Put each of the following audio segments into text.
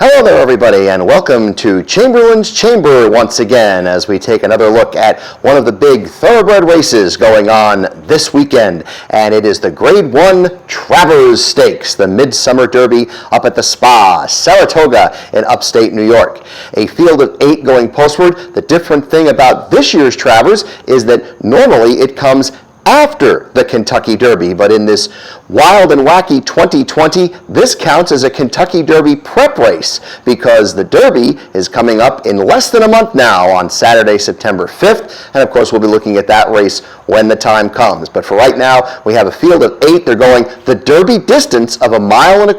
Hello there, everybody, and welcome to Chamberlain's Chamber once again as we take another look at one of the big thoroughbred races going on this weekend, and it is the Grade 1 Travers Stakes, the Midsummer Derby up at the Spa, Saratoga in upstate New York. A field of 8 going postward. The different thing about this year's Travers is that normally it comes after the Kentucky Derby, but in this wild and wacky 2020, this counts as a Kentucky Derby prep race because the Derby is coming up in less than a month now on Saturday, September 5th, and of course we'll be looking at that race when the time comes. But for right now, we have a field of 8. They're going the Derby distance of 1.25 miles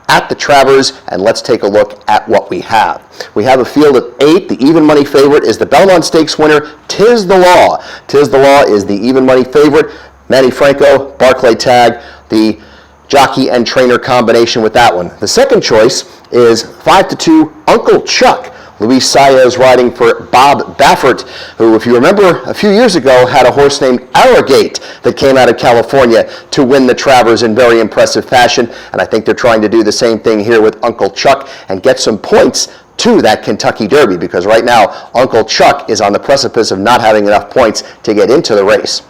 at the Travers, and let's take a look at what we have. We have a field of 8. The even money favorite is the Belmont Stakes winner, Tiz the Law. Tiz the Law is the even money favorite. Manny Franco, Barclay Tagg, the jockey and trainer combination with that one. The second choice is 5-2 Uncle Chuck. Luis Saez riding for Bob Baffert, who, if you remember, a few years ago had a horse named Arrogate that came out of California to win the Travers in very impressive fashion. And I think they're trying to do the same thing here with Uncle Chuck and get some points to that Kentucky Derby, because right now Uncle Chuck is on the precipice of not having enough points to get into the race.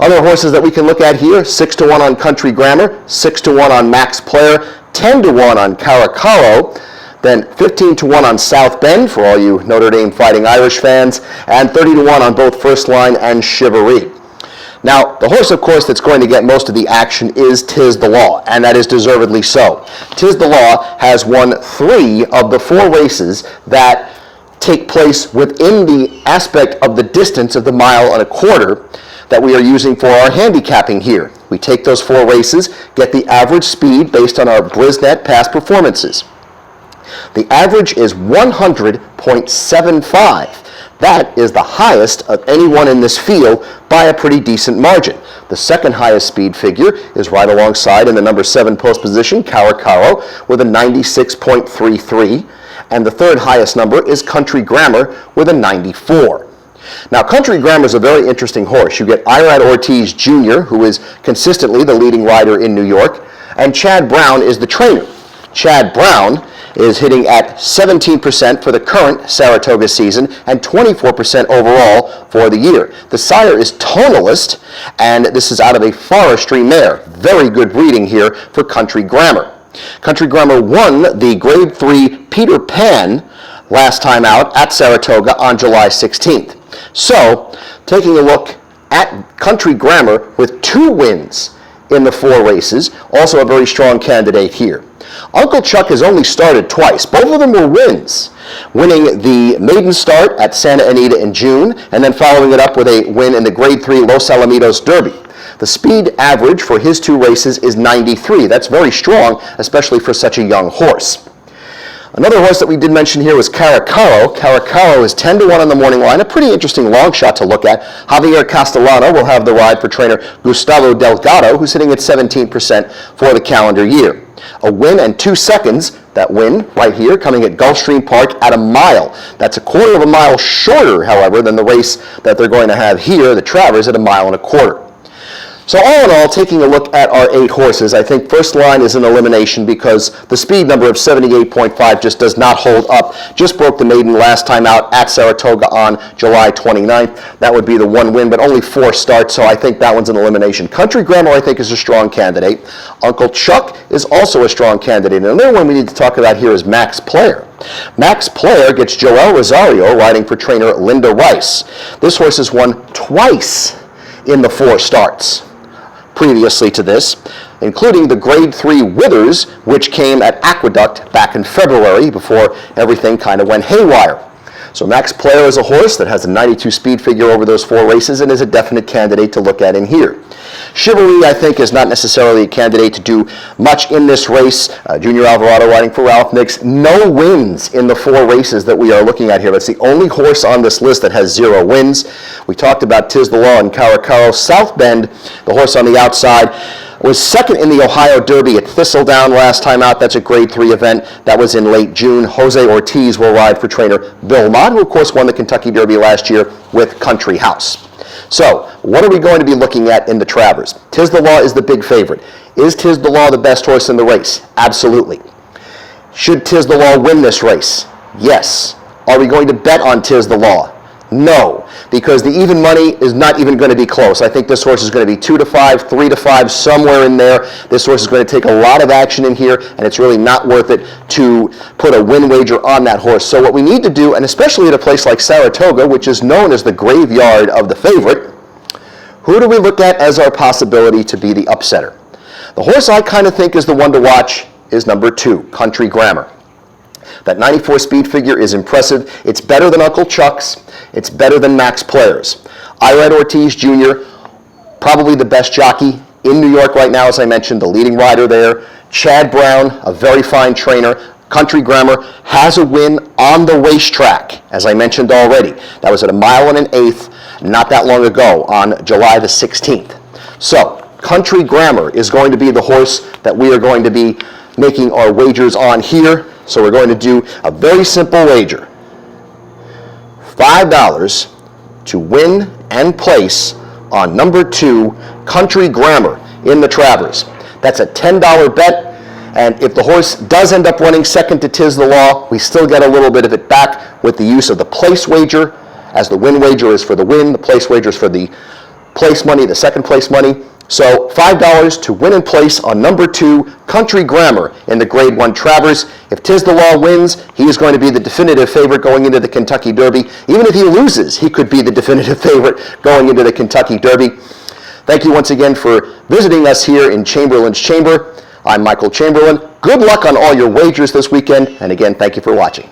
Other horses that we can look at here: 6-1 on Country Grammar, 6-1 on Max Player, 10-1 on Caracaro, then 15-1 on South Bend for all you Notre Dame Fighting Irish fans, and 30-1 on both First Line and Chivalry. Now, the horse, of course, that's going to get most of the action is Tiz the Law, and that is deservedly so. Tiz the Law has won 3 of the 4 races that take place within the aspect of the distance of the 1.25 miles that we are using for our handicapping here. We take those 4 races, get the average speed based on our Brisnet past performances. The average is 100.75. That is the highest of anyone in this field by a pretty decent margin. The second highest speed figure is right alongside in the number 7 post position, Caracaro, with a 96.33. And the third highest number is Country Grammar with a 94. Now, Country Grammar is a very interesting horse. You get Irad Ortiz Jr., who is consistently the leading rider in New York, and Chad Brown is the trainer. Chad Brown is hitting at 17% for the current Saratoga season and 24% overall for the year. The sire is Tonalist, and this is out of a Forestry mare. Very good breeding here for Country Grammar. Country Grammar won the Grade 3 Peter Pan last time out at Saratoga on July 16th. So, taking a look at Country Grammar with 2 wins in the 4 races, also a very strong candidate here. Uncle Chuck has only started twice. Both of them were wins, winning the maiden start at Santa Anita in June, and then following it up with a win in the Grade 3 Los Alamitos Derby. The speed average for his 2 races is 93. That's very strong, especially for such a young horse. Another horse that we did mention here was Caracaro. Caracaro is 10-1 on the morning line, a pretty interesting long shot to look at. Javier Castellano will have the ride for trainer Gustavo Delgado, who's sitting at 17% for the calendar year. A win and 2 seconds, that win right here, coming at Gulfstream Park at 1 mile. That's 1/4 mile shorter, however, than the race that they're going to have here, the Travers, at 1.25 miles. So all in all, taking a look at our 8 horses, I think First Line is an elimination because the speed number of 78.5 just does not hold up. Just broke the maiden last time out at Saratoga on July 29th. That would be the 1 win, but only 4 starts, so I think that one's an elimination. Country Grammar, I think, is a strong candidate. Uncle Chuck is also a strong candidate. And another one we need to talk about here is Max Player. Max Player gets Joel Rosario riding for trainer Linda Rice. This horse has won twice in the 4 starts previously to this, including the Grade 3 Withers, which came at Aqueduct back in February before everything kind of went haywire. So Max Player is a horse that has a 92 speed figure over those 4 races and is a definite candidate to look at in here. Chivalry, I think, is not necessarily a candidate to do much in this race. Junior Alvarado riding for Ralph Nix. No wins in the 4 races that we are looking at here. That's the only horse on this list that has 0 wins. We talked about Tiz the Law and Caracaro. South Bend, the horse on the outside, was second in the Ohio Derby at Thistledown last time out. That's a Grade 3 event. That was in late June. Jose Ortiz will ride for trainer Bill Mott, who of course won the Kentucky Derby last year with Country House. So, what are we going to be looking at in the Travers? Tiz the Law is the big favorite. Is Tiz the Law the best horse in the race? Absolutely. Should Tiz the Law win this race? Yes. Are we going to bet on Tiz the Law? No, because the even money is not even going to be close. I think this horse is going to be 2-5, 3-5, somewhere in there. This horse is going to take a lot of action in here, and it's really not worth it to put a win wager on that horse. So what we need to do, and especially at a place like Saratoga, which is known as the graveyard of the favorite, who do we look at as our possibility to be the upsetter? The horse I kind of think is the one to watch is number 2, Country Grammar. That 94 speed figure is impressive. It's better than Uncle Chuck's. It's better than Max Players. Irad Ortiz Jr., probably the best jockey in New York right now, as I mentioned, the leading rider there. Chad Brown, a very fine trainer. Country Grammar has a win on the racetrack, as I mentioned already. That was at 1 1/8 not that long ago on July the 16th. So, Country Grammar is going to be the horse that we are going to be making our wagers on here. So we're going to do a very simple wager. $5 to win and place on number 2, Country Grammar in the Travers. That's a $10 bet, and if the horse does end up running second to Tiz the Law, we still get a little bit of it back with the use of the place wager, as the win wager is for the win, the place wager is for the place money, the second place money. So $5 to win and place on number 2, Country Grammar in the Grade 1 Travers. If Tiz the Law wins, he is going to be the definitive favorite going into the Kentucky Derby. Even if he loses, he could be the definitive favorite going into the Kentucky Derby. Thank you once again for visiting us here in Chamberlain's Chamber. I'm Michael Chamberlain. Good luck on all your wagers this weekend, and again, thank you for watching.